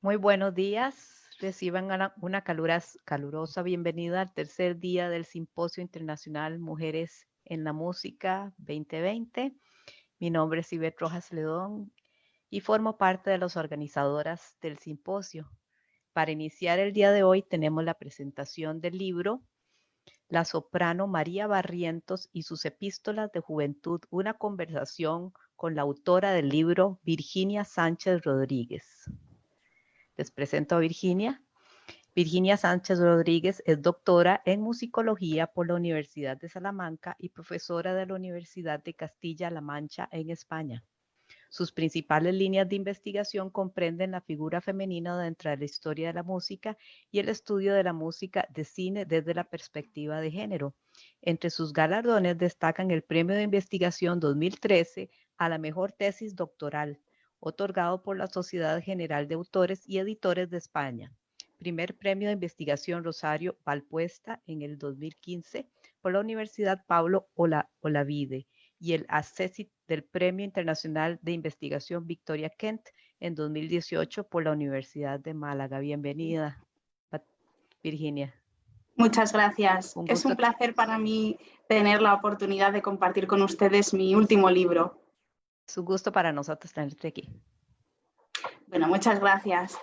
Muy buenos días. Reciban una calurosa bienvenida al tercer día del Simposio Internacional Mujeres en la Música 2020. Mi nombre es Ivette Rojas Ledón y formo parte de las organizadoras del simposio. Para iniciar el día de hoy tenemos la presentación del libro La soprano María Barrientos y sus epístolas de juventud, una conversación con la autora del libro, Virginia Sánchez Rodríguez. Les presento a Virginia. Virginia Sánchez Rodríguez es doctora en musicología por la Universidad de Salamanca y profesora de la Universidad de Castilla-La Mancha en España. Sus principales líneas de investigación comprenden la figura femenina dentro de la historia de la música y el estudio de la música de cine desde la perspectiva de género. Entre sus galardones destacan el Premio de Investigación 2013 a la mejor tesis doctoral, otorgado por la Sociedad General de Autores y Editores de España. Primer Premio de Investigación Rosario Valpuesta en el 2015 por la Universidad Pablo Olavide y el ACESIT del Premio Internacional de Investigación Victoria Kent en 2018 por la Universidad de Málaga. Bienvenida, Virginia. Muchas gracias. Es un placer para mí tener la oportunidad de compartir con ustedes mi último libro. Es un gusto para nosotros tenerte aquí. Bueno, muchas gracias.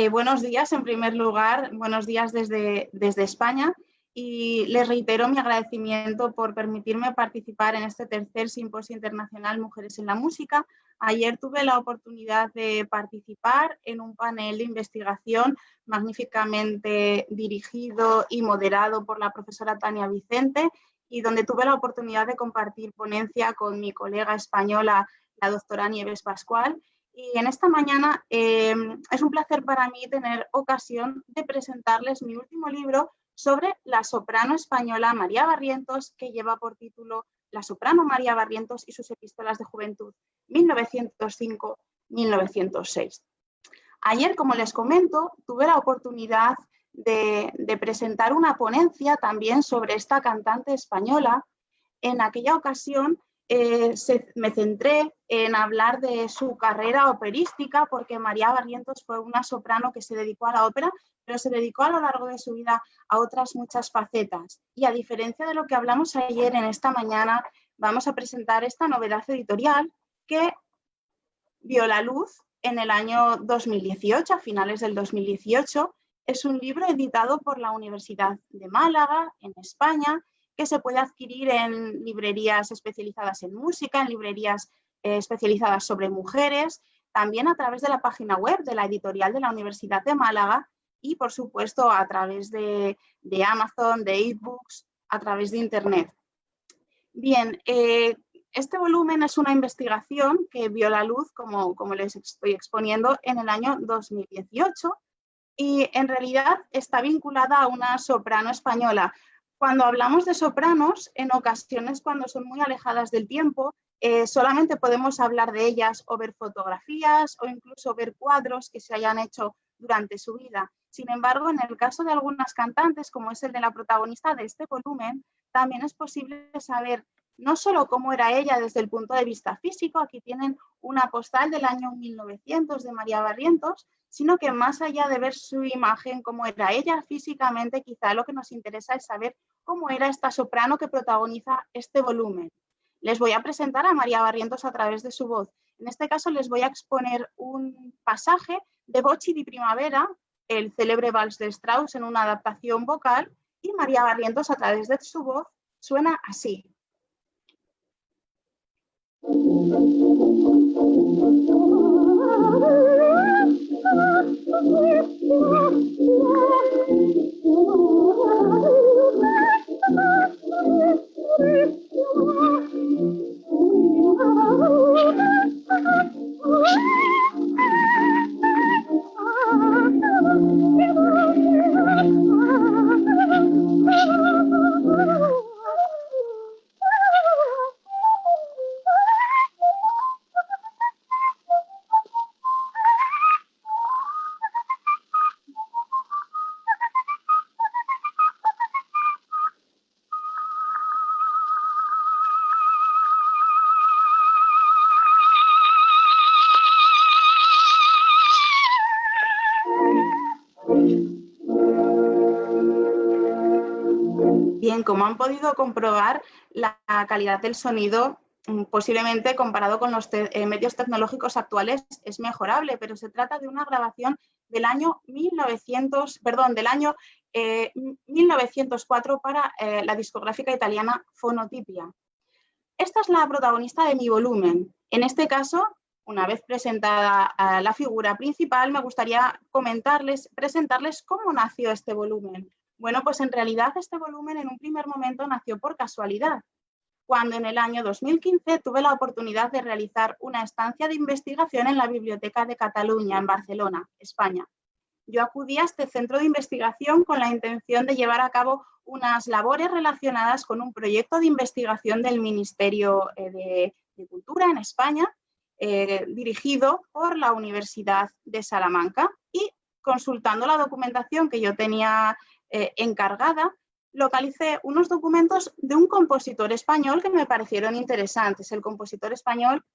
Buenos días, en primer lugar. Buenos días desde España. Y les reitero mi agradecimiento por permitirme participar en este tercer Simposio Internacional Mujeres en la Música. Ayer tuve la oportunidad de participar en un panel de investigación magníficamente dirigido y moderado por la profesora Tania Vicente y donde tuve la oportunidad de compartir ponencia con mi colega española, la doctora Nieves Pascual. Y en esta mañana es un placer para mí tener ocasión de presentarles mi último libro sobre la soprano española María Barrientos, que lleva por título La soprano María Barrientos y sus epístolas de juventud, 1905-1906. Ayer, como les comento, tuve la oportunidad de presentar una ponencia también sobre esta cantante española. En aquella ocasión me centré en hablar de su carrera operística, porque María Barrientos fue una soprano que se dedicó a la ópera, pero se dedicó a lo largo de su vida a otras muchas facetas. Y a diferencia de lo que hablamos ayer, en esta mañana vamos a presentar esta novedad editorial que vio la luz en el año 2018, a finales del 2018. Es un libro editado por la Universidad de Málaga, en España, que se puede adquirir en librerías especializadas en música, en librerías especializadas sobre mujeres, también a través de la página web de la editorial de la Universidad de Málaga y, por supuesto, a través de Amazon, de eBooks, a través de Internet. Bien, este volumen es una investigación que vio la luz, como les estoy exponiendo, en el año 2018 y en realidad está vinculada a una soprano española. Cuando hablamos de sopranos, en ocasiones cuando son muy alejadas del tiempo, solamente podemos hablar de ellas o ver fotografías o incluso ver cuadros que se hayan hecho durante su vida. Sin embargo, en el caso de algunas cantantes, como es el de la protagonista de este volumen, también es posible saber no solo cómo era ella desde el punto de vista físico, aquí tienen una postal del año 1900 de María Barrientos, sino que más allá de ver su imagen, cómo era ella físicamente, quizá lo que nos interesa es saber cómo era esta soprano que protagoniza este volumen. Les voy a presentar a María Barrientos a través de su voz. En este caso les voy a exponer un pasaje de Bocchi di Primavera, el célebre vals de Strauss en una adaptación vocal, y María Barrientos a través de su voz suena así. como han podido comprobar, la calidad del sonido posiblemente comparado con los medios tecnológicos actuales es mejorable, pero se trata de una grabación del año 1904 para la discográfica italiana Fonotipia. Esta es la protagonista de mi volumen. En este caso, una vez presentada la figura principal, me gustaría presentarles cómo nació este volumen. Bueno, pues en realidad este volumen en un primer momento nació por casualidad, cuando en el año 2015 tuve la oportunidad de realizar una estancia de investigación en la Biblioteca de Cataluña, en Barcelona, España. Yo acudí a este centro de investigación con la intención de llevar a cabo unas labores relacionadas con un proyecto de investigación del Ministerio de Cultura en España, dirigido por la Universidad de Salamanca, y consultando la documentación que yo tenía encargada, localicé unos documentos de un compositor español que me parecieron interesantes. El compositor español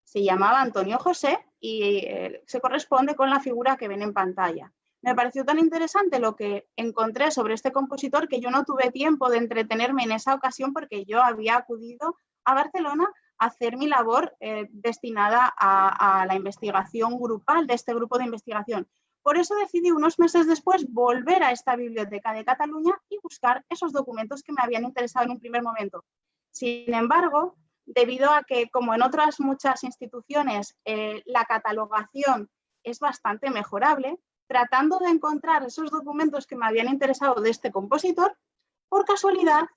se llamaba Antonio José y se corresponde con la figura que ven en pantalla. Me pareció tan interesante lo que encontré sobre este compositor que yo no tuve tiempo de entretenerme en esa ocasión porque yo había acudido a Barcelona a hacer mi labor destinada a la investigación grupal de este grupo de investigación. Por eso decidí unos meses después volver a esta Biblioteca de Cataluña y buscar esos documentos que me habían interesado en un primer momento. Sin embargo, debido a que, como en otras muchas instituciones, la catalogación es bastante mejorable, tratando de encontrar esos documentos que me habían interesado de este compositor, por casualidad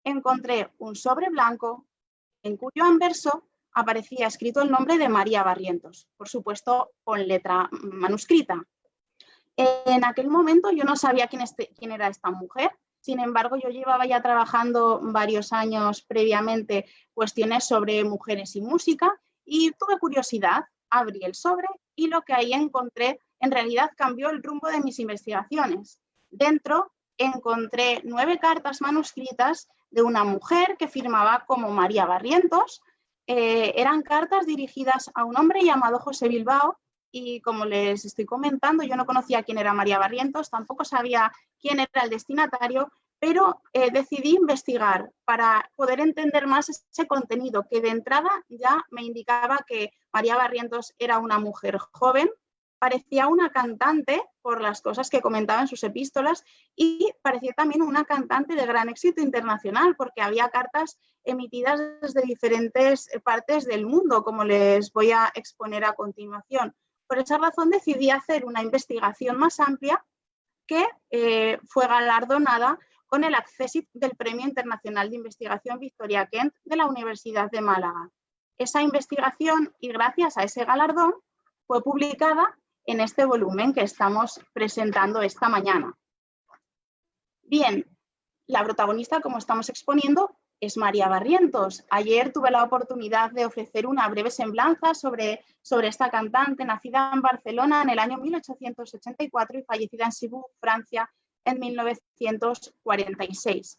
encontré un sobre blanco en cuyo anverso aparecía escrito el nombre de María Barrientos, por supuesto con letra manuscrita. En aquel momento yo no sabía quién era esta mujer. Sin embargo, yo llevaba ya trabajando varios años previamente cuestiones sobre mujeres y música y tuve curiosidad, abrí el sobre y lo que ahí encontré en realidad cambió el rumbo de mis investigaciones. Dentro encontré 9 cartas manuscritas de una mujer que firmaba como María Barrientos. Eran cartas dirigidas a un hombre llamado José Bilbao. Y como les estoy comentando, yo no conocía quién era María Barrientos, tampoco sabía quién era el destinatario, pero decidí investigar para poder entender más ese contenido, que de entrada ya me indicaba que María Barrientos era una mujer joven, parecía una cantante por las cosas que comentaba en sus epístolas y parecía también una cantante de gran éxito internacional, porque había cartas emitidas desde diferentes partes del mundo, como les voy a exponer a continuación. Por esa razón decidí hacer una investigación más amplia que fue galardonada con el accésit del Premio Internacional de Investigación Victoria Kent de la Universidad de Málaga. Esa investigación, y gracias a ese galardón, fue publicada en este volumen que estamos presentando esta mañana. Bien, la protagonista, como estamos exponiendo, es María Barrientos. Ayer tuve la oportunidad de ofrecer una breve semblanza sobre esta cantante, nacida en Barcelona en el año 1884 y fallecida en Cibú, Francia, en 1946.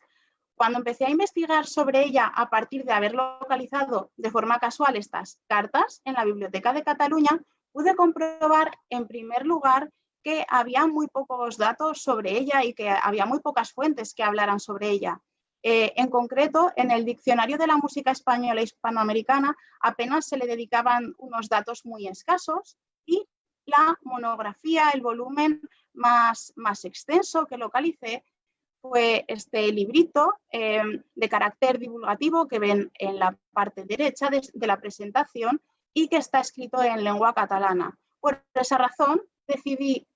Cuando empecé a investigar sobre ella a partir de haber localizado de forma casual estas cartas en la Biblioteca de Cataluña, pude comprobar, en primer lugar, que había muy pocos datos sobre ella y que había muy pocas fuentes que hablaran sobre ella. En concreto, en el Diccionario de la Música Española e Hispanoamericana apenas se le dedicaban unos datos muy escasos y la monografía, el volumen más extenso que localicé fue este librito de carácter divulgativo que ven en la parte derecha de la presentación y que está escrito en lengua catalana. Por esa razón decidí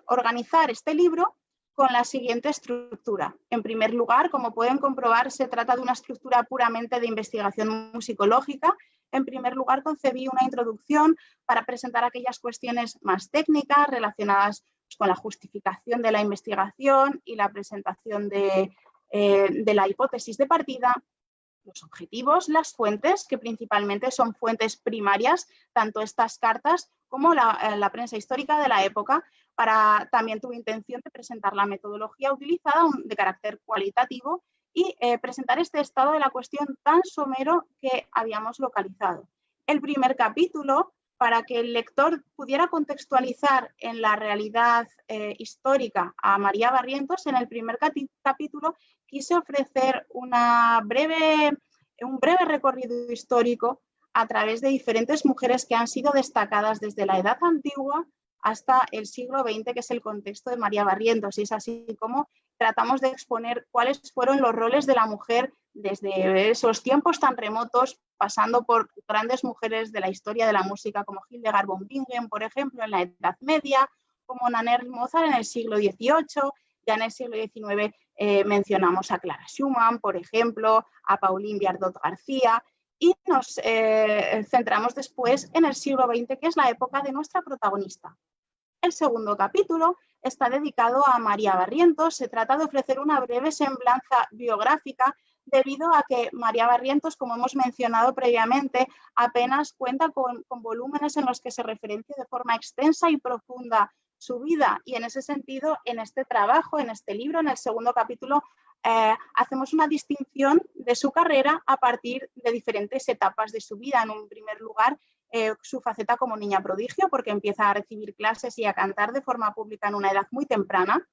organizar este libro con la siguiente estructura. En primer lugar, como pueden comprobar, se trata de una estructura puramente de investigación musicológica. En primer lugar, concebí una introducción para presentar aquellas cuestiones más técnicas relacionadas con la justificación de la investigación y la presentación de la hipótesis de partida, los objetivos, las fuentes, que principalmente son fuentes primarias, tanto estas cartas como la prensa histórica de la época. También tuve intención de presentar la metodología utilizada de carácter cualitativo y presentar este estado de la cuestión tan somero que habíamos localizado. El primer capítulo, para que el lector pudiera contextualizar en la realidad histórica a María Barrientos, en el primer capítulo quise ofrecer un breve recorrido histórico a través de diferentes mujeres que han sido destacadas desde la Edad Antigua hasta el siglo XX, que es el contexto de María Barrientos, y es así como tratamos de exponer cuáles fueron los roles de la mujer desde esos tiempos tan remotos, pasando por grandes mujeres de la historia de la música como Hildegard von Bingen, por ejemplo, en la Edad Media, como Nannerl Mozart en el siglo XVIII, ya en el siglo XIX mencionamos a Clara Schumann, por ejemplo, a Pauline Viardot García, y nos centramos después en el siglo XX, que es la época de nuestra protagonista. El segundo capítulo está dedicado a María Barrientos. Se trata de ofrecer una breve semblanza biográfica debido a que María Barrientos, como hemos mencionado previamente, apenas cuenta con volúmenes en los que se referencia de forma extensa y profunda su vida. Y en ese sentido, en este trabajo, en este libro, en el segundo capítulo, hacemos una distinción de su carrera a partir de diferentes etapas de su vida. En un primer lugar, su faceta como niña prodigio, porque empieza a recibir clases y a cantar de forma pública en una edad muy temprana.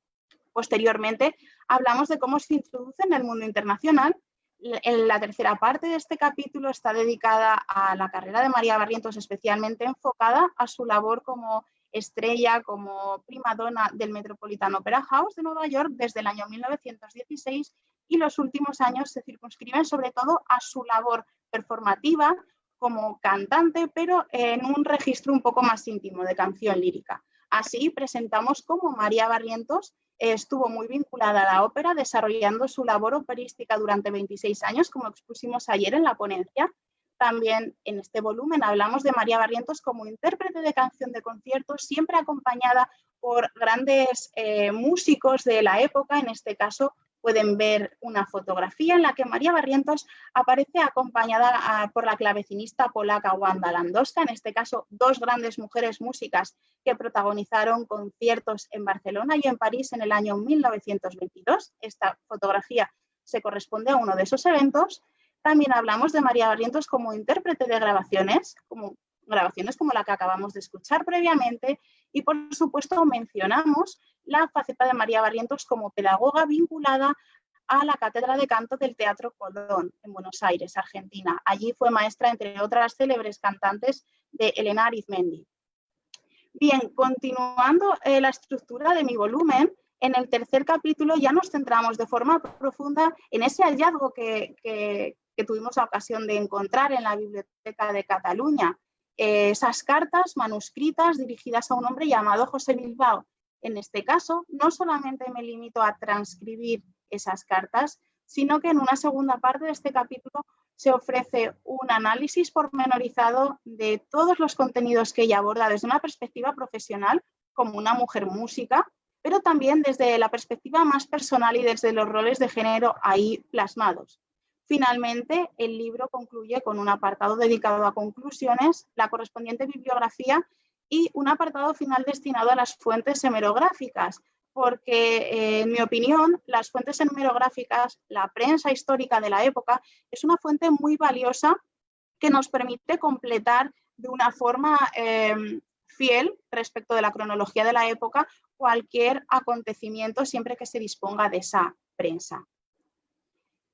Posteriormente, hablamos de cómo se introduce en el mundo internacional. En la tercera parte de este capítulo está dedicada a la carrera de María Barrientos, especialmente enfocada a su labor como estrella, como prima donna del Metropolitan Opera House de Nueva York desde el año 1916, y los últimos años se circunscriben sobre todo a su labor performativa como cantante, pero en un registro un poco más íntimo de canción lírica. Así presentamos cómo María Barrientos estuvo muy vinculada a la ópera, desarrollando su labor operística durante 26 años, como expusimos ayer en la ponencia. También en este volumen hablamos de María Barrientos como intérprete de canción de concierto, siempre acompañada por grandes músicos de la época. En este caso pueden ver una fotografía en la que María Barrientos aparece acompañada por la clavecinista polaca Wanda Landowska, en este caso dos grandes mujeres músicas que protagonizaron conciertos en Barcelona y en París en el año 1922. Esta fotografía se corresponde a uno de esos eventos. También hablamos de María Barrientos como intérprete de grabaciones como la que acabamos de escuchar previamente, y por supuesto mencionamos la faceta de María Barrientos como pedagoga vinculada a la Cátedra de Canto del Teatro Colón en Buenos Aires, Argentina. Allí fue maestra, entre otras célebres cantantes, de Elena Arizmendi. Bien, continuando la estructura de mi volumen, en el tercer capítulo ya nos centramos de forma profunda en ese hallazgo que tuvimos la ocasión de encontrar en la Biblioteca de Cataluña, esas cartas manuscritas dirigidas a un hombre llamado José Bilbao. En este caso, no solamente me limito a transcribir esas cartas, sino que en una segunda parte de este capítulo se ofrece un análisis pormenorizado de todos los contenidos que ella aborda desde una perspectiva profesional, como una mujer música, pero también desde la perspectiva más personal y desde los roles de género ahí plasmados. Finalmente, el libro concluye con un apartado dedicado a conclusiones, la correspondiente bibliografía y un apartado final destinado a las fuentes hemerográficas, porque en mi opinión las fuentes hemerográficas, la prensa histórica de la época, es una fuente muy valiosa que nos permite completar de una forma fiel respecto de la cronología de la época cualquier acontecimiento siempre que se disponga de esa prensa.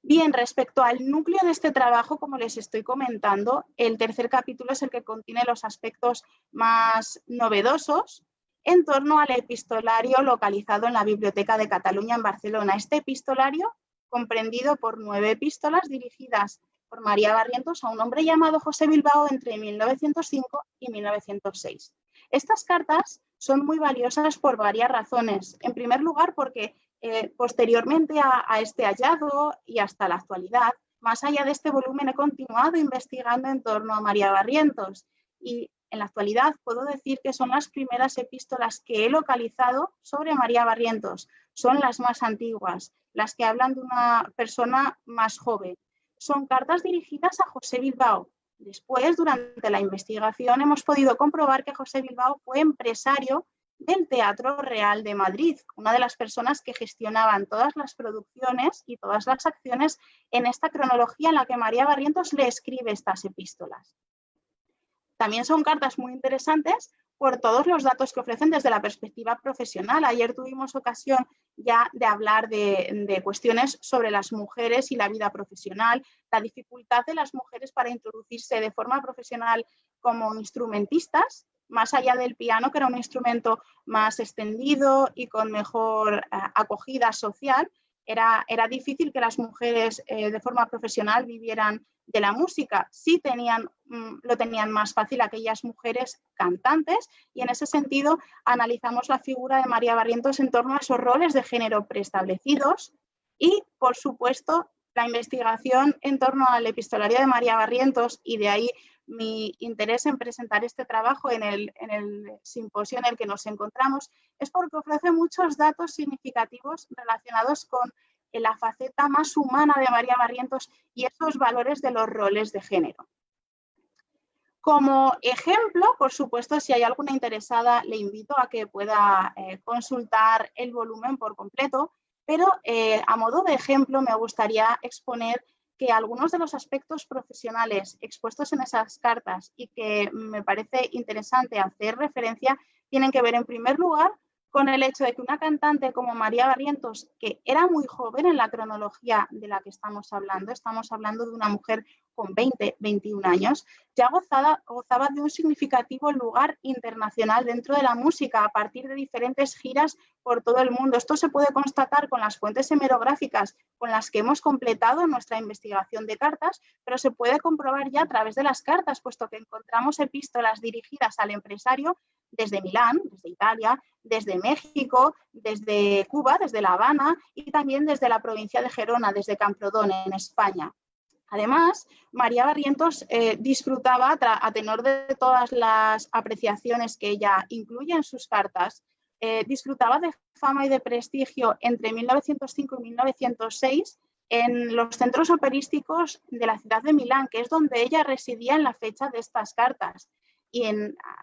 Bien, respecto al núcleo de este trabajo, como les estoy comentando, el tercer capítulo es el que contiene los aspectos más novedosos en torno al epistolario localizado en la Biblioteca de Cataluña en Barcelona. Este epistolario, comprendido por 9 epístolas dirigidas por María Barrientos a un hombre llamado José Bilbao entre 1905 y 1906. Estas cartas son muy valiosas por varias razones. En primer lugar, porque posteriormente a este hallazgo y hasta la actualidad, más allá de este volumen, he continuado investigando en torno a María Barrientos, y en la actualidad puedo decir que son las primeras epístolas que he localizado sobre María Barrientos. Son las más antiguas, las que hablan de una persona más joven. Son cartas dirigidas a José Bilbao. Después, durante la investigación, hemos podido comprobar que José Bilbao fue empresario del Teatro Real de Madrid, una de las personas que gestionaban todas las producciones y todas las acciones en esta cronología en la que María Barrientos le escribe estas epístolas. También son cartas muy interesantes por todos los datos que ofrecen desde la perspectiva profesional. Ayer tuvimos ocasión ya de hablar de cuestiones sobre las mujeres y la vida profesional, la dificultad de las mujeres para introducirse de forma profesional como instrumentistas, más allá del piano, que era un instrumento más extendido y con mejor acogida social. Era difícil que las mujeres de forma profesional vivieran de la música. Sí lo tenían más fácil aquellas mujeres cantantes, y en ese sentido analizamos la figura de María Barrientos en torno a esos roles de género preestablecidos y, por supuesto, la investigación en torno al epistolario de María Barrientos, y de ahí mi interés en presentar este trabajo en el simposio en el que nos encontramos, es porque ofrece muchos datos significativos relacionados con la faceta más humana de María Barrientos y esos valores de los roles de género. Como ejemplo, por supuesto, si hay alguna interesada, le invito a que pueda consultar el volumen por completo, pero a modo de ejemplo me gustaría exponer que algunos de los aspectos profesionales expuestos en esas cartas y que me parece interesante hacer referencia tienen que ver, en primer lugar, con el hecho de que una cantante como María Barrientos, que era muy joven en la cronología de la que estamos hablando de una mujer con 20, 21 años, ya gozaba de un significativo lugar internacional dentro de la música a partir de diferentes giras por todo el mundo. Esto se puede constatar con las fuentes hemerográficas con las que hemos completado nuestra investigación de cartas, pero se puede comprobar ya a través de las cartas, puesto que encontramos epístolas dirigidas al empresario desde Milán, desde Italia, desde México, desde Cuba, desde La Habana, y también desde la provincia de Gerona, desde Camprodón, en España. Además, María Barrientos disfrutaba, a tenor de todas las apreciaciones que ella incluye en sus cartas, disfrutaba de fama y de prestigio entre 1905 y 1906 en los centros operísticos de la ciudad de Milán, que es donde ella residía en la fecha de estas cartas. Y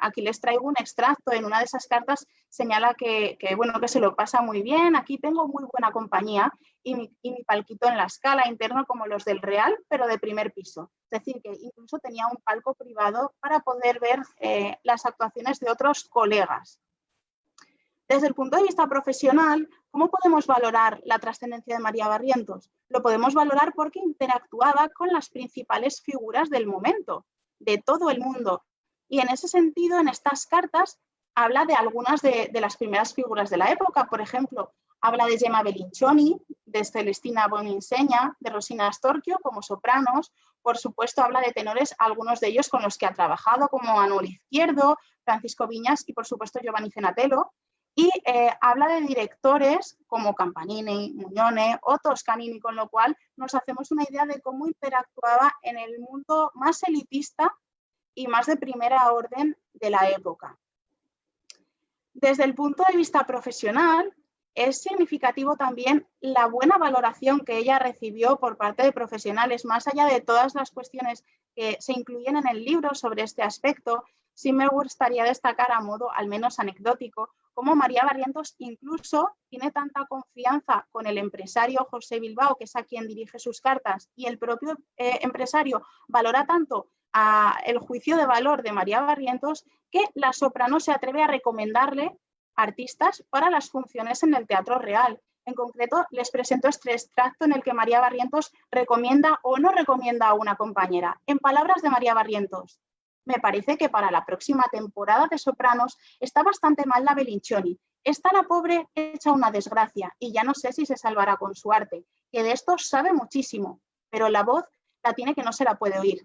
aquí les traigo un extracto. En una de esas cartas señala que se lo pasa muy bien, aquí tengo muy buena compañía y mi palquito en la Scala, interno como los del Real, pero de primer piso. Es decir, que incluso tenía un palco privado para poder ver las actuaciones de otros colegas. Desde el punto de vista profesional, ¿cómo podemos valorar la trascendencia de María Barrientos? Lo podemos valorar porque interactuaba con las principales figuras del momento, de todo el mundo. Y en ese sentido, en estas cartas, habla de algunas de las primeras figuras de la época. Por ejemplo, habla de Gemma Bellincioni, de Celestina Boninsegna, de Rosina Astorchio como sopranos. Por supuesto, habla de tenores, algunos de ellos con los que ha trabajado, como Manuel Izquierdo, Francisco Viñas y, por supuesto, Giovanni Cenatello. Y habla de directores como Campanini, Mugnone o Toscanini, con lo cual nos hacemos una idea de cómo interactuaba en el mundo más elitista y más de primera orden de la época. Desde el punto de vista profesional, es significativo también la buena valoración que ella recibió por parte de profesionales, más allá de todas las cuestiones que se incluyen en el libro sobre este aspecto. Sí me gustaría destacar, a modo al menos anecdótico, cómo María Barrientos incluso tiene tanta confianza con el empresario José Bilbao, que es a quien dirige sus cartas, y el propio empresario valora tanto el juicio de valor de María Barrientos, que la soprano se atreve a recomendarle artistas para las funciones en el Teatro Real. En concreto, les presento este extracto en el que María Barrientos recomienda o no recomienda a una compañera. En palabras de María Barrientos: me parece que para la próxima temporada de sopranos está bastante mal la Bellincioni. Está la pobre hecha una desgracia y ya no sé si se salvará con su arte, que de esto sabe muchísimo, pero la voz la tiene que no se la puede oír.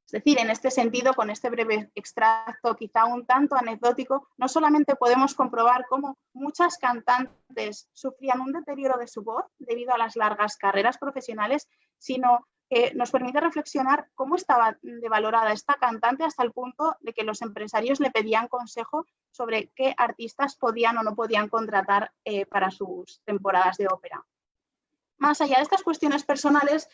Es decir, en este sentido, con este breve extracto quizá un tanto anecdótico, no solamente podemos comprobar cómo muchas cantantes sufrían un deterioro de su voz debido a las largas carreras profesionales, sino que nos permite reflexionar cómo estaba devalorada esta cantante hasta el punto de que los empresarios le pedían consejo sobre qué artistas podían o no podían contratar para sus temporadas de ópera. Más allá de estas cuestiones personales,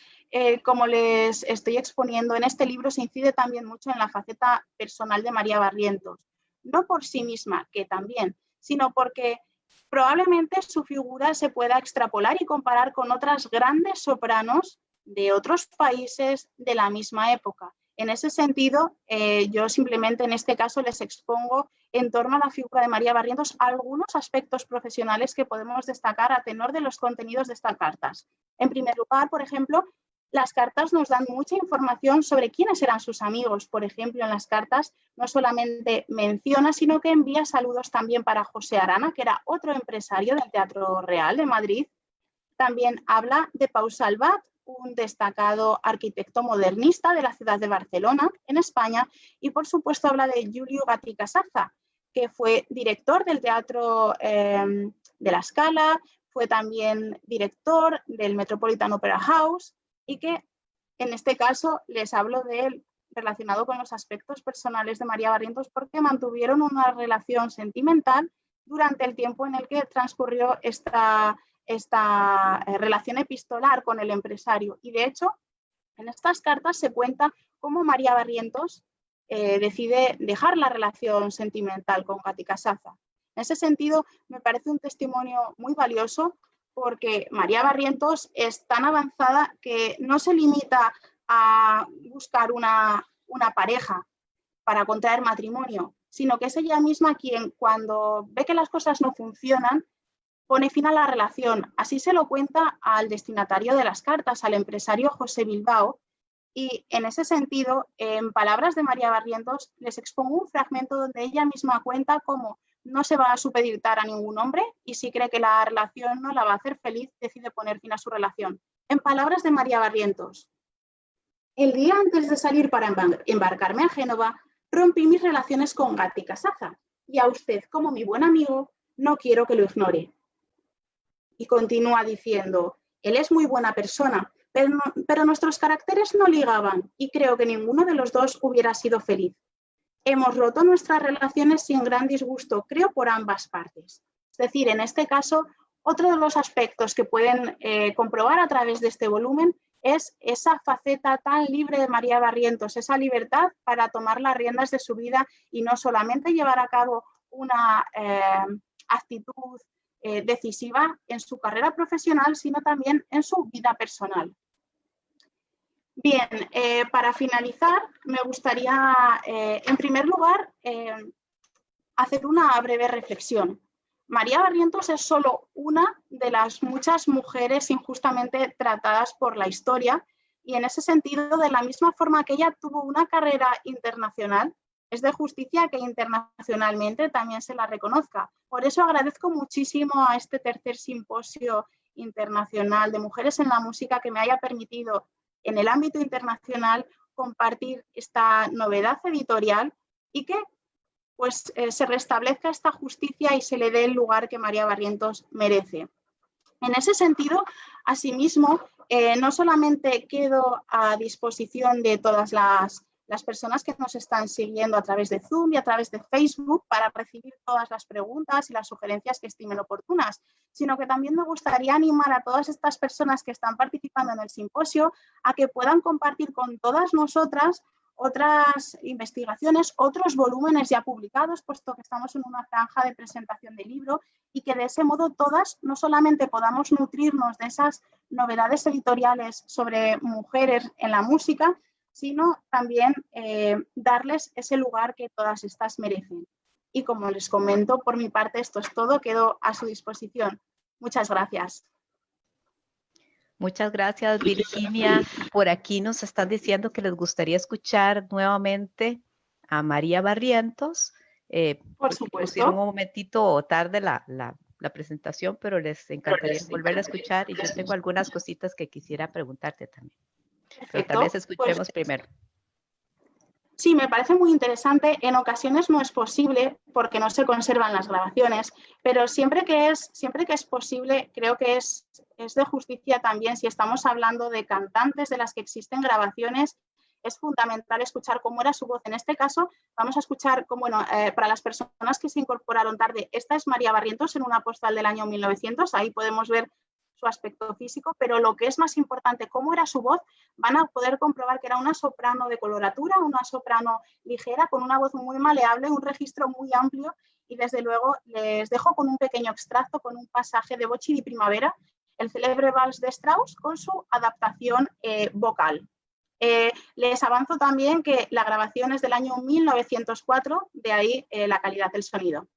como les estoy exponiendo en este libro, se incide también mucho en la faceta personal de María Barrientos. No por sí misma, que también, sino porque probablemente su figura se pueda extrapolar y comparar con otras grandes sopranos de otros países de la misma época. En ese sentido, yo simplemente en este caso les expongo en torno a la figura de María Barrientos algunos aspectos profesionales que podemos destacar a tenor de los contenidos de estas cartas. En primer lugar, por ejemplo, las cartas nos dan mucha información sobre quiénes eran sus amigos. Por ejemplo, en las cartas no solamente menciona, sino que envía saludos también para José Arana, que era otro empresario del Teatro Real de Madrid. También habla de Pau Salvat, un destacado arquitecto modernista de la ciudad de Barcelona, en España, y por supuesto habla de Julio Gatti Casazza, que fue director del Teatro de la Scala, fue también director del Metropolitan Opera House y que en este caso les hablo de él relacionado con los aspectos personales de María Barrientos porque mantuvieron una relación sentimental durante el tiempo en el que transcurrió esta relación epistolar con el empresario. Y de hecho, en estas cartas se cuenta cómo María Barrientos decide dejar la relación sentimental con Gatti Casazza. En ese sentido, me parece un testimonio muy valioso porque María Barrientos es tan avanzada que no se limita a buscar una pareja para contraer matrimonio, sino que es ella misma quien, cuando ve que las cosas no funcionan, pone fin a la relación. Así se lo cuenta al destinatario de las cartas, al empresario José Bilbao, y en ese sentido, en palabras de María Barrientos, les expongo un fragmento donde ella misma cuenta cómo no se va a supeditar a ningún hombre y si cree que la relación no la va a hacer feliz, decide poner fin a su relación. En palabras de María Barrientos, el día antes de salir para embarcarme a Génova, rompí mis relaciones con Gatti Casazza y a usted, como mi buen amigo, no quiero que lo ignore. Y continúa diciendo, él es muy buena persona, pero nuestros caracteres no ligaban y creo que ninguno de los dos hubiera sido feliz. Hemos roto nuestras relaciones sin gran disgusto, creo, por ambas partes. Es decir, en este caso, otro de los aspectos que pueden comprobar a través de este volumen es esa faceta tan libre de María Barrientos, esa libertad para tomar las riendas de su vida y no solamente llevar a cabo una actitud decisiva en su carrera profesional, sino también en su vida personal. Bien, para finalizar, me gustaría, en primer lugar, hacer una breve reflexión. María Barrientos es solo una de las muchas mujeres injustamente tratadas por la historia y en ese sentido, de la misma forma que ella tuvo una carrera internacional, es de justicia que internacionalmente también se la reconozca. Por eso agradezco muchísimo a este tercer simposio internacional de mujeres en la música que me haya permitido en el ámbito internacional compartir esta novedad editorial y que pues, se restablezca esta justicia y se le dé el lugar que María Barrientos merece. En ese sentido, asimismo, no solamente quedo a disposición de todas las personas que nos están siguiendo a través de Zoom y a través de Facebook para recibir todas las preguntas y las sugerencias que estimen oportunas, sino que también me gustaría animar a todas estas personas que están participando en el simposio a que puedan compartir con todas nosotras otras investigaciones, otros volúmenes ya publicados, puesto que estamos en una franja de presentación del libro y que de ese modo todas no solamente podamos nutrirnos de esas novedades editoriales sobre mujeres en la música, sino también darles ese lugar que todas estas merecen. Y como les comento, por mi parte esto es todo, quedo a su disposición. Muchas gracias. Muchas gracias, Virginia. Por aquí nos están diciendo que les gustaría escuchar nuevamente a María Barrientos. Por supuesto. Pusieron un momentito tarde la presentación, pero les encantaría volver a escuchar y yo tengo algunas cositas que quisiera preguntarte también. Perfecto. Pero tal vez escuchemos primero. Sí, me parece muy interesante. En ocasiones no es posible porque no se conservan las grabaciones, pero siempre que es posible, creo que es de justicia también, si estamos hablando de cantantes de las que existen grabaciones, es fundamental escuchar cómo era su voz. En este caso, vamos a escuchar, para las personas que se incorporaron tarde, esta es María Barrientos en una postal del año 1900, ahí podemos ver su aspecto físico, pero lo que es más importante, cómo era su voz, van a poder comprobar que era una soprano de coloratura, una soprano ligera, con una voz muy maleable, un registro muy amplio y desde luego les dejo con un pequeño extracto, con un pasaje de Bocchi di Primavera, el célebre vals de Strauss con su adaptación vocal. Les avanzo también que la grabación es del año 1904, de ahí la calidad del sonido.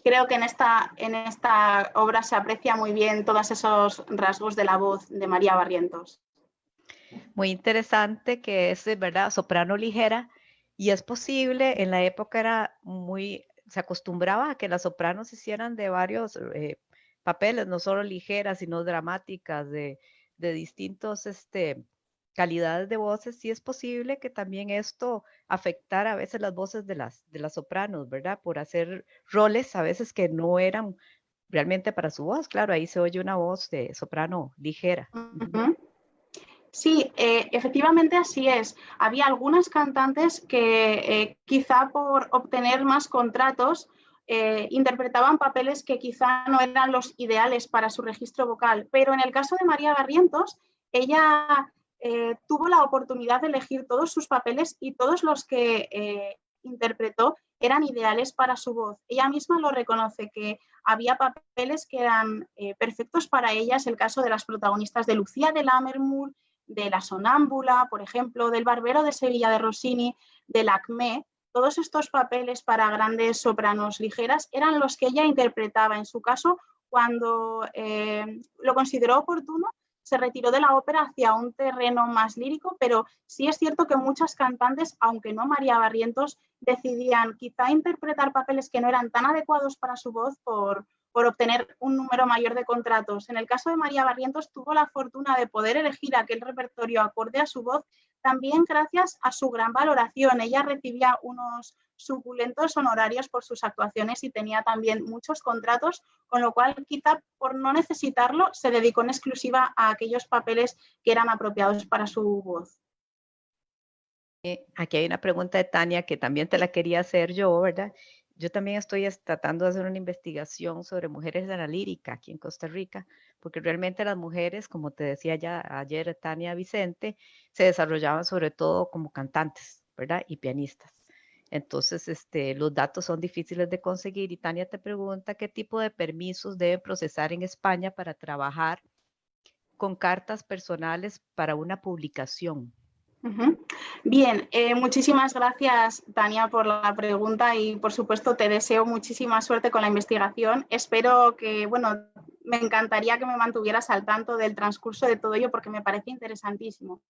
Creo que en esta obra se aprecia muy bien todos esos rasgos de la voz de María Barrientos. Muy interesante que es, ¿verdad?, soprano ligera, y es posible, en la época se acostumbraba a que las sopranos hicieran de varios papeles, no solo ligeras, sino dramáticas, de distintos calidades de voces. Sí es posible que también esto afectara a veces las voces de las sopranos, ¿verdad? Por hacer roles a veces que no eran realmente para su voz. Claro, ahí se oye una voz de soprano ligera. Uh-huh. Sí, efectivamente así es. Había algunas cantantes que quizá por obtener más contratos interpretaban papeles que quizá no eran los ideales para su registro vocal, pero en el caso de María Barrientos, ella tuvo la oportunidad de elegir todos sus papeles y todos los que interpretó eran ideales para su voz. Ella misma lo reconoce, que había papeles que eran perfectos para ella. Es el caso de las protagonistas de Lucía de Lammermoor, de La Sonámbula, por ejemplo, del Barbero de Sevilla de Rossini, del Acmé. Todos estos papeles para grandes sopranos ligeras eran los que ella interpretaba. En su caso, cuando lo consideró oportuno, se retiró de la ópera hacia un terreno más lírico, pero sí es cierto que muchas cantantes, aunque no María Barrientos, decidían quizá interpretar papeles que no eran tan adecuados para su voz por obtener un número mayor de contratos. En el caso de María Barrientos, tuvo la fortuna de poder elegir aquel repertorio acorde a su voz, también gracias a su gran valoración. Ella recibía unos suculentos honorarios por sus actuaciones y tenía también muchos contratos, con lo cual quizá por no necesitarlo se dedicó en exclusiva a aquellos papeles que eran apropiados para su voz. Aquí hay una pregunta de Tania que también te la quería hacer yo, ¿verdad? Yo también estoy tratando de hacer una investigación sobre mujeres de la lírica aquí en Costa Rica, porque realmente las mujeres, como te decía ya ayer Tania Vicente, se desarrollaban sobre todo como cantantes, ¿verdad? Y pianistas. Entonces, los datos son difíciles de conseguir y Tania te pregunta qué tipo de permisos debe procesar en España para trabajar con cartas personales para una publicación. Uh-huh. Bien, muchísimas gracias, Tania, por la pregunta y, por supuesto, te deseo muchísima suerte con la investigación. Espero que, bueno, me encantaría que me mantuvieras al tanto del transcurso de todo ello porque me parece interesantísimo.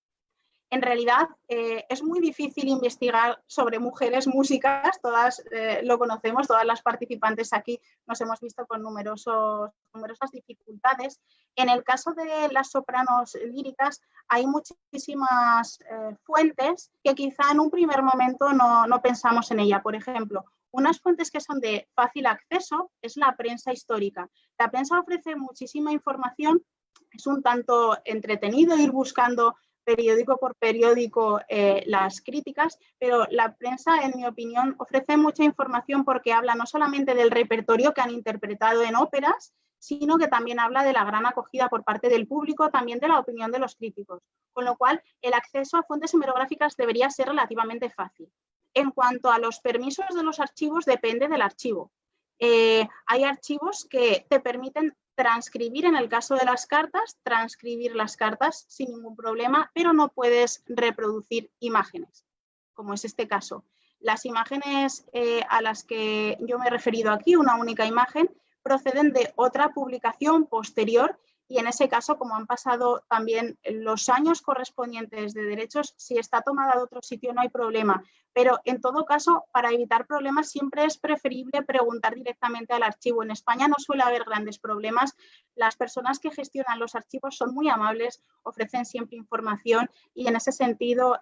En realidad es muy difícil investigar sobre mujeres músicas, todas lo conocemos, todas las participantes aquí nos hemos visto con numerosas dificultades. En el caso de las sopranos líricas hay muchísimas fuentes que quizá en un primer momento no pensamos en ella. Por ejemplo, unas fuentes que son de fácil acceso es la prensa histórica. La prensa ofrece muchísima información, es un tanto entretenido ir buscando periódico por periódico las críticas, pero la prensa, en mi opinión, ofrece mucha información porque habla no solamente del repertorio que han interpretado en óperas, sino que también habla de la gran acogida por parte del público, también de la opinión de los críticos, con lo cual el acceso a fuentes hemerográficas debería ser relativamente fácil. En cuanto a los permisos de los archivos, depende del archivo. Hay archivos que te permiten transcribir, en el caso de las cartas, transcribir las cartas sin ningún problema, pero no puedes reproducir imágenes, como es este caso. Las imágenes a las que yo me he referido aquí, una única imagen, proceden de otra publicación posterior y en ese caso, como han pasado también los años correspondientes de derechos, si está tomada de otro sitio no hay problema. Pero en todo caso, para evitar problemas siempre es preferible preguntar directamente al archivo. En España no suele haber grandes problemas. Las personas que gestionan los archivos son muy amables, ofrecen siempre información y en ese sentido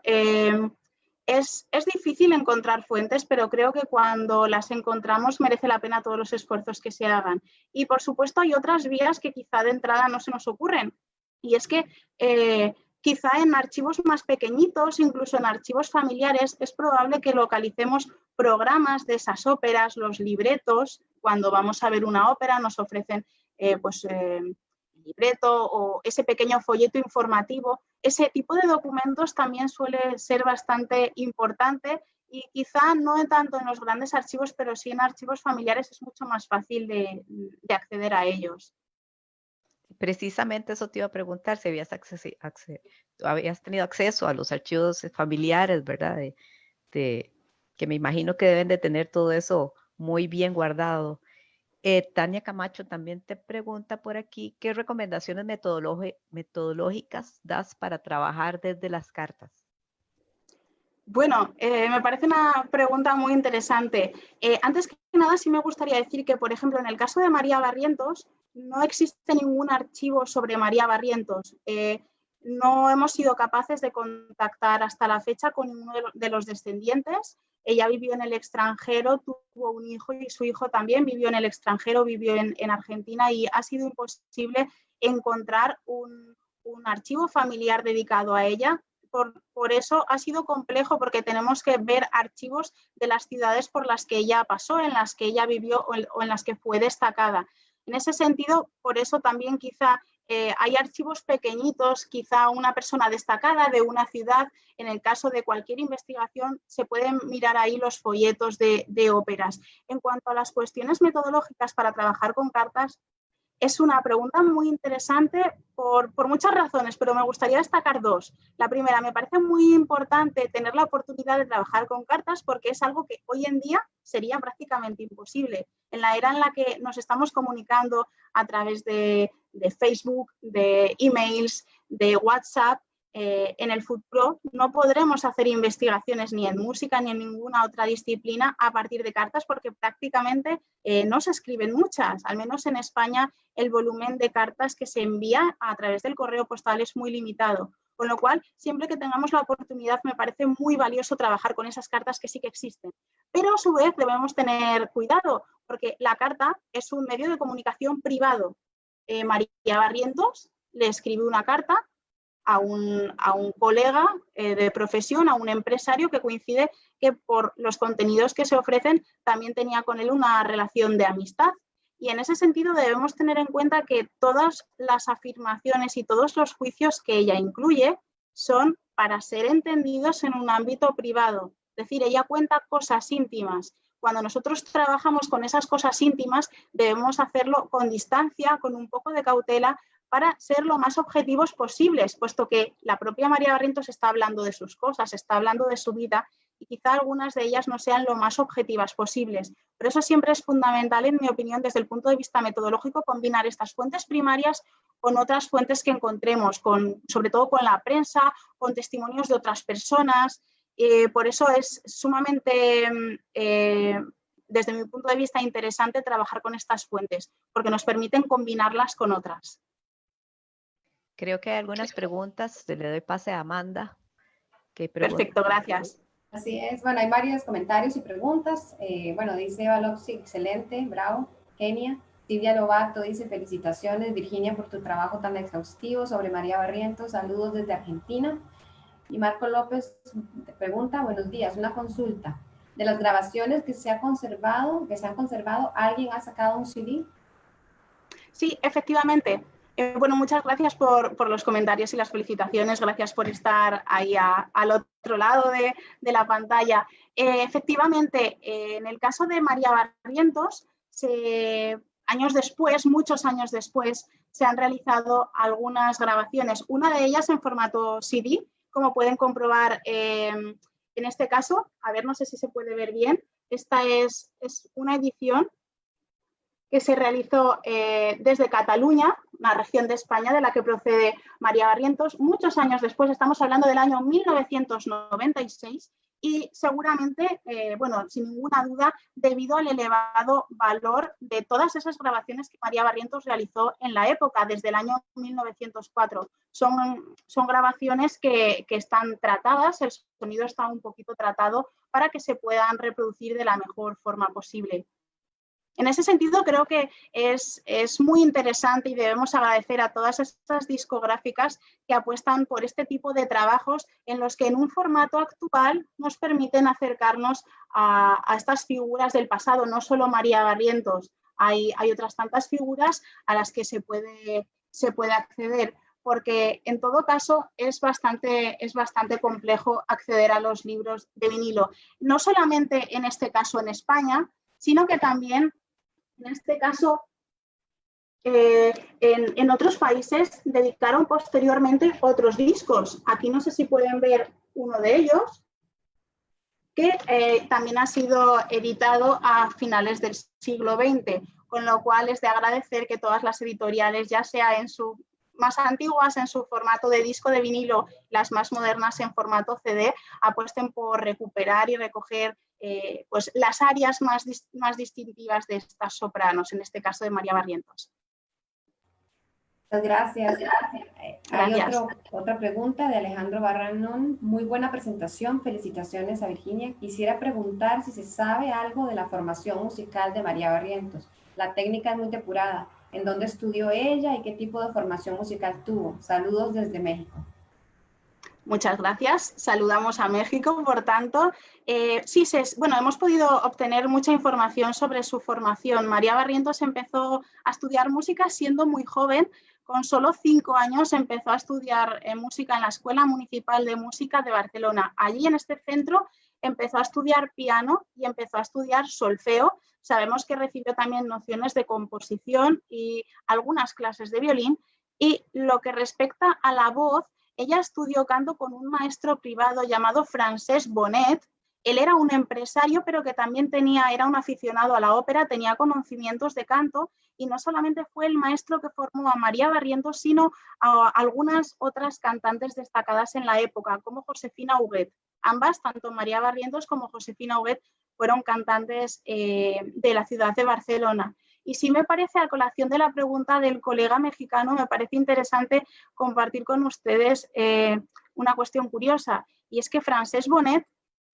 es difícil encontrar fuentes, pero creo que cuando las encontramos merece la pena todos los esfuerzos que se hagan. Y por supuesto hay otras vías que quizá de entrada no se nos ocurren. Y es que quizá en archivos más pequeñitos, incluso en archivos familiares, es probable que localicemos programas de esas óperas, los libretos. Cuando vamos a ver una ópera nos ofrecen libreto o ese pequeño folleto informativo. Ese tipo de documentos también suele ser bastante importante y quizá no tanto en los grandes archivos, pero sí en archivos familiares es mucho más fácil de acceder a ellos. Precisamente eso te iba a preguntar, si habías tenido acceso a los archivos familiares, ¿verdad? Que me imagino que deben de tener todo eso muy bien guardado. Tania Camacho también te pregunta por aquí, ¿qué recomendaciones metodológicas das para trabajar desde las cartas? Bueno, me parece una pregunta muy interesante. Antes que nada, sí me gustaría decir que, por ejemplo, en el caso de María Barrientos, no existe ningún archivo sobre María Barrientos. No hemos sido capaces de contactar hasta la fecha con ninguno de los descendientes. Ella vivió en el extranjero, tuvo un hijo y su hijo también vivió en el extranjero, vivió en Argentina y ha sido imposible encontrar un archivo familiar dedicado a ella. Por eso ha sido complejo, porque tenemos que ver archivos de las ciudades por las que ella pasó, en las que ella vivió o en las que fue destacada. En ese sentido, por eso también quizá hay archivos pequeñitos, quizá una persona destacada de una ciudad. En el caso de cualquier investigación se pueden mirar ahí los folletos de óperas. En cuanto a las cuestiones metodológicas para trabajar con cartas, es una pregunta muy interesante por muchas razones, pero me gustaría destacar dos. La primera, me parece muy importante tener la oportunidad de trabajar con cartas porque es algo que hoy en día sería prácticamente imposible. En la era en la que nos estamos comunicando a través de Facebook, de emails, de WhatsApp, en el futuro no podremos hacer investigaciones ni en música ni en ninguna otra disciplina a partir de cartas porque prácticamente no se escriben muchas. Al menos en España el volumen de cartas que se envía a través del correo postal es muy limitado. Con lo cual, siempre que tengamos la oportunidad, me parece muy valioso trabajar con esas cartas que sí que existen. Pero a su vez debemos tener cuidado porque la carta es un medio de comunicación privado. María Barrientos le escribe una carta a un colega de profesión, a un empresario que coincide que por los contenidos que se ofrecen también tenía con él una relación de amistad. Y en ese sentido debemos tener en cuenta que todas las afirmaciones y todos los juicios que ella incluye son para ser entendidos en un ámbito privado. Es decir, ella cuenta cosas íntimas. Cuando nosotros trabajamos con esas cosas íntimas debemos hacerlo con distancia, con un poco de cautela, para ser lo más objetivos posibles, puesto que la propia María Barrientos está hablando de sus cosas, está hablando de su vida y quizá algunas de ellas no sean lo más objetivas posibles. Por eso siempre es fundamental, en mi opinión, desde el punto de vista metodológico, combinar estas fuentes primarias con otras fuentes que encontremos, sobre todo con la prensa, con testimonios de otras personas. Por eso es sumamente, desde mi punto de vista, interesante trabajar con estas fuentes, porque nos permiten combinarlas con otras. Creo que hay algunas preguntas, le doy pase a Amanda. Perfecto, gracias. Así es, bueno, hay varios comentarios y preguntas. Bueno, dice Eva Loxi, excelente, bravo. Kenia. Silvia Lobato dice, felicitaciones, Virginia, por tu trabajo tan exhaustivo sobre María Barrientos, saludos desde Argentina. Y Marco López te pregunta, buenos días, una consulta. De las grabaciones que se han conservado, ¿alguien ha sacado un CD? Sí, efectivamente. Bueno, muchas gracias por los comentarios y las felicitaciones. Gracias por estar ahí al otro lado de la pantalla. Efectivamente, en el caso de María Barrientos, años después, muchos años después, se han realizado algunas grabaciones. Una de ellas en formato CD, como pueden comprobar en este caso. A ver, no sé si se puede ver bien. Esta es una edición que se realizó desde Cataluña, una región de España de la que procede María Barrientos, muchos años después, estamos hablando del año 1996, y seguramente, bueno, sin ninguna duda, debido al elevado valor de todas esas grabaciones que María Barrientos realizó en la época, desde el año 1904. Son grabaciones que están tratadas, el sonido está un poquito tratado para que se puedan reproducir de la mejor forma posible. En ese sentido, creo que es muy interesante y debemos agradecer a todas estas discográficas que apuestan por este tipo de trabajos en los que en un formato actual nos permiten acercarnos a estas figuras del pasado, no solo María Barrientos, hay otras tantas figuras a las que se puede acceder, porque en todo caso es bastante complejo acceder a los libros de vinilo, no solamente en este caso en España, sino que también en este caso, en otros países dedicaron posteriormente otros discos. Aquí no sé si pueden ver uno de ellos, que también ha sido editado a finales del siglo XX, con lo cual es de agradecer que todas las editoriales, ya sea en su más antiguas en su formato de disco de vinilo, las más modernas en formato CD, apuesten por recuperar y recoger pues las áreas más distintivas de estas sopranos, en este caso de María Barrientos. Muchas gracias. Gracias. Hay otra pregunta de Alejandro Barranón. Muy buena presentación, felicitaciones a Virginia. Quisiera preguntar si se sabe algo de la formación musical de María Barrientos. La técnica es muy depurada. ¿En dónde estudió ella y qué tipo de formación musical tuvo? Saludos desde México. Muchas gracias. Saludamos a México, por tanto. Sí, bueno, hemos podido obtener mucha información sobre su formación. María Barrientos empezó a estudiar música siendo muy joven. Con solo 5 años empezó a estudiar música en la Escuela Municipal de Música de Barcelona. Allí, en este centro, empezó a estudiar piano y empezó a estudiar solfeo. Sabemos que recibió también nociones de composición y algunas clases de violín. Y lo que respecta a la voz, ella estudió canto con un maestro privado llamado Francesc Bonet. Él era un empresario, pero que también era un aficionado a la ópera, tenía conocimientos de canto, y no solamente fue el maestro que formó a María Barrientos, sino a algunas otras cantantes destacadas en la época, como Josefina Huguet. Ambas, tanto María Barrientos como Josefina Huguet, fueron cantantes de la ciudad de Barcelona. Y sí me parece, a colación de la pregunta del colega mexicano, me parece interesante compartir con ustedes una cuestión curiosa, y es que Francesc Bonet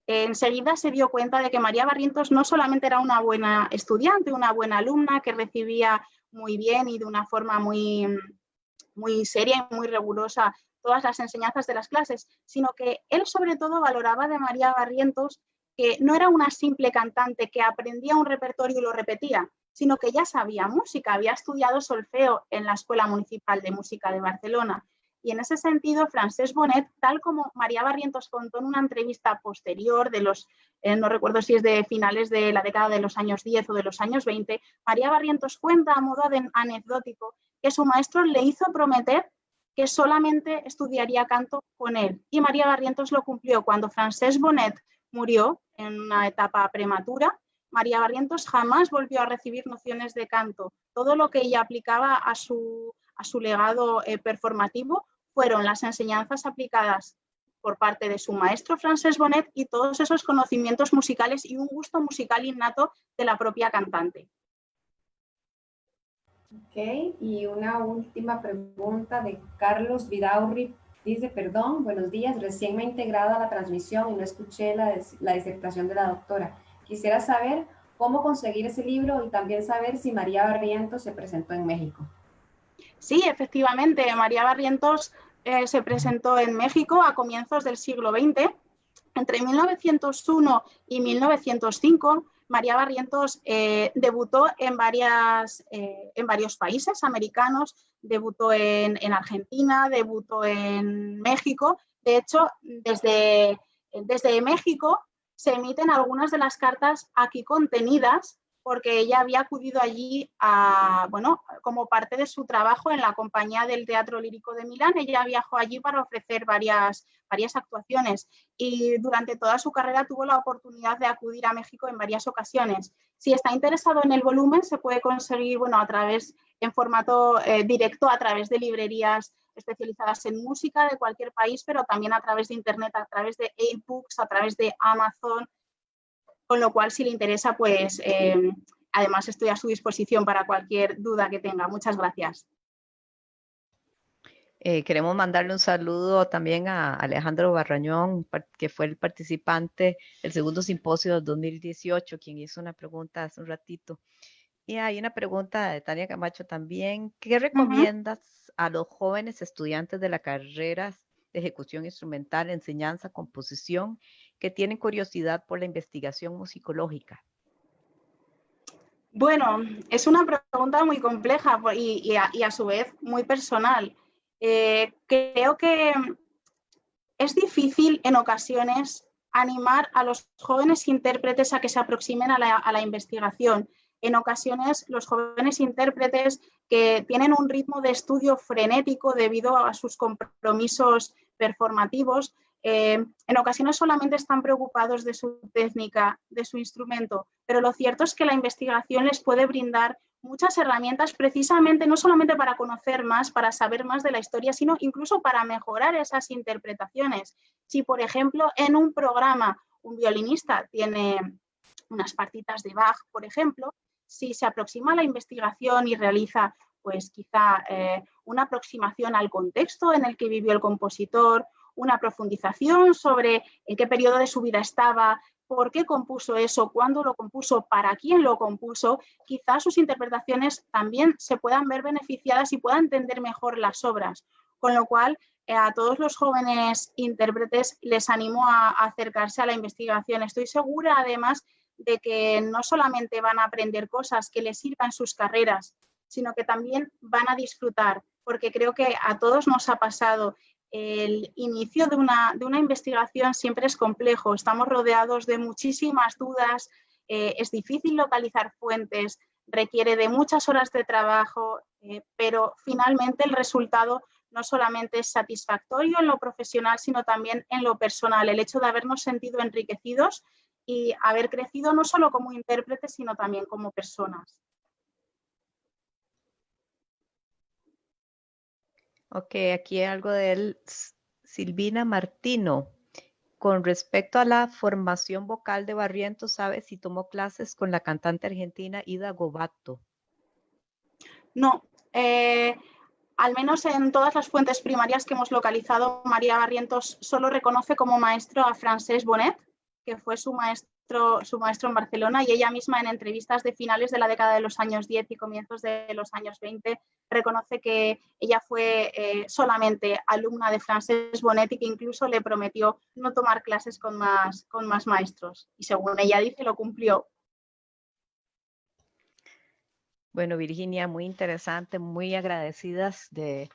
enseguida se dio cuenta de que María Barrientos no solamente era una buena estudiante, una buena alumna que recibía muy bien y de una forma muy seria y muy rigurosa todas las enseñanzas de las clases, sino que él sobre todo valoraba de María Barrientos que no era una simple cantante que aprendía un repertorio y lo repetía, sino que ya sabía música, había estudiado solfeo en la Escuela Municipal de Música de Barcelona. Y en ese sentido, Francesc Bonet, tal como María Barrientos contó en una entrevista posterior de los, no recuerdo si es de finales de la década de los años 10 o de los años 20, María Barrientos cuenta a modo anecdótico que su maestro le hizo prometer que solamente estudiaría canto con él. Y María Barrientos lo cumplió. Cuando Francesc Bonet murió en una etapa prematura, María Barrientos jamás volvió a recibir nociones de canto. Todo lo que ella aplicaba a su legado performativo fueron las enseñanzas aplicadas por parte de su maestro Francesc Bonet y todos esos conocimientos musicales y un gusto musical innato de la propia cantante. Ok, y una última pregunta de Carlos Vidaurri. Dice, perdón, buenos días, recién me he integrado a la transmisión y no escuché la disertación de la doctora. Quisiera saber cómo conseguir ese libro y también saber si María Barrientos se presentó en México. Sí, efectivamente, María Barrientos se presentó en México a comienzos del siglo XX. Entre 1901 y 1905, María Barrientos debutó en varios países americanos, debutó en Argentina, debutó en México. De hecho, desde México se emiten algunas de las cartas aquí contenidas porque ella había acudido allí como parte de su trabajo en la compañía del Teatro Lírico de Milán. Ella viajó allí para ofrecer varias actuaciones y durante toda su carrera tuvo la oportunidad de acudir a México en varias ocasiones. Si está interesado en el volumen, se puede conseguir en formato directo a través de librerías especializadas en música de cualquier país, pero también a través de Internet, a través de e-books, a través de Amazon. Con lo cual, si le interesa, pues además estoy a su disposición para cualquier duda que tenga. Muchas gracias. Queremos mandarle un saludo también a Alejandro Barrañón, que fue el participante del segundo simposio del 2018, quien hizo una pregunta hace un ratito. Y hay una pregunta de Tania Camacho también. ¿Qué recomiendas a los jóvenes estudiantes de la carrera de ejecución instrumental, enseñanza, composición, que tienen curiosidad por la investigación musicológica? Bueno, es una pregunta muy compleja y a su vez muy personal. Creo que es difícil en ocasiones animar a los jóvenes intérpretes a que se aproximen a la investigación. En ocasiones los jóvenes intérpretes que tienen un ritmo de estudio frenético debido a sus compromisos performativos, en ocasiones solamente están preocupados de su técnica, de su instrumento, pero lo cierto es que la investigación les puede brindar muchas herramientas precisamente no solamente para conocer más, para saber más de la historia, sino incluso para mejorar esas interpretaciones. Si, por ejemplo, en un programa un violinista tiene unas partitas de Bach, por ejemplo, si se aproxima a la investigación y realiza pues quizá una aproximación al contexto en el que vivió el compositor, una profundización sobre en qué periodo de su vida estaba, por qué compuso eso, cuándo lo compuso, para quién lo compuso, quizás sus interpretaciones también se puedan ver beneficiadas y puedan entender mejor las obras. Con lo cual, a todos los jóvenes intérpretes les animo a acercarse a la investigación. Estoy segura, además, de que no solamente van a aprender cosas que les sirvan en sus carreras, sino que también van a disfrutar, porque creo que a todos nos ha pasado. El inicio de una investigación siempre es complejo, estamos rodeados de muchísimas dudas, es difícil localizar fuentes, requiere de muchas horas de trabajo, pero finalmente el resultado no solamente es satisfactorio en lo profesional, sino también en lo personal, el hecho de habernos sentido enriquecidos y haber crecido no solo como intérpretes, sino también como personas. Ok, aquí hay algo de él. Silvina Martino. Con respecto a la formación vocal de Barrientos, ¿sabe si tomó clases con la cantante argentina Ida Gobato? No, al menos en todas las fuentes primarias que hemos localizado, María Barrientos solo reconoce como maestro a Francesc Bonet, que fue su maestro en Barcelona, y ella misma en entrevistas de finales de la década de los años 10 y comienzos de los años 20 reconoce que ella fue solamente alumna de Francesc Bonet y que incluso le prometió no tomar clases con más maestros. Y según ella dice, lo cumplió. Bueno, Virginia, muy interesante, muy agradecidas de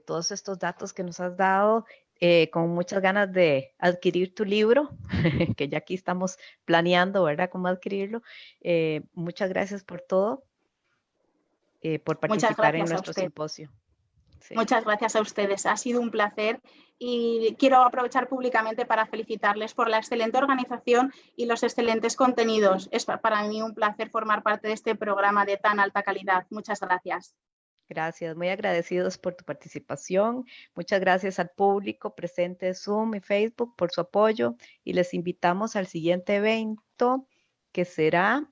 todos estos datos que nos has dado, con muchas ganas de adquirir tu libro, que ya aquí estamos planeando, ¿verdad?, cómo adquirirlo. Muchas gracias por todo, por participar en nuestro simposio. Sí. Muchas gracias a ustedes, ha sido un placer y quiero aprovechar públicamente para felicitarles por la excelente organización y los excelentes contenidos. Es para mí un placer formar parte de este programa de tan alta calidad. Muchas gracias. Gracias, muy agradecidos por tu participación. Muchas gracias al público presente de Zoom y Facebook por su apoyo y les invitamos al siguiente evento que será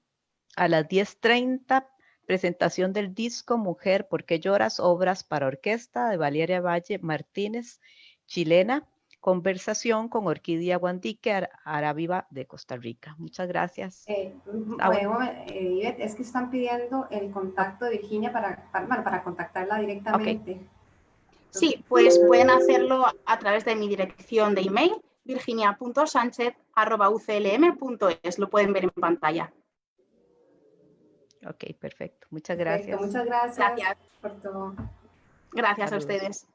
a las 10:30, presentación del disco Mujer, ¿por qué lloras? Obras para orquesta de Valeria Valle Martínez, chilena. Conversación con Orquídea Guandique, Araviva de Costa Rica. Muchas gracias. Ivette, es que están pidiendo el contacto de Virginia para contactarla directamente. Okay. Sí, pues pueden hacerlo a través de mi dirección de email, virginia.sanchez@uclm.es. Lo pueden ver en pantalla. Ok, perfecto. Muchas gracias. Muchas gracias. Gracias. Por todo. Gracias a ustedes.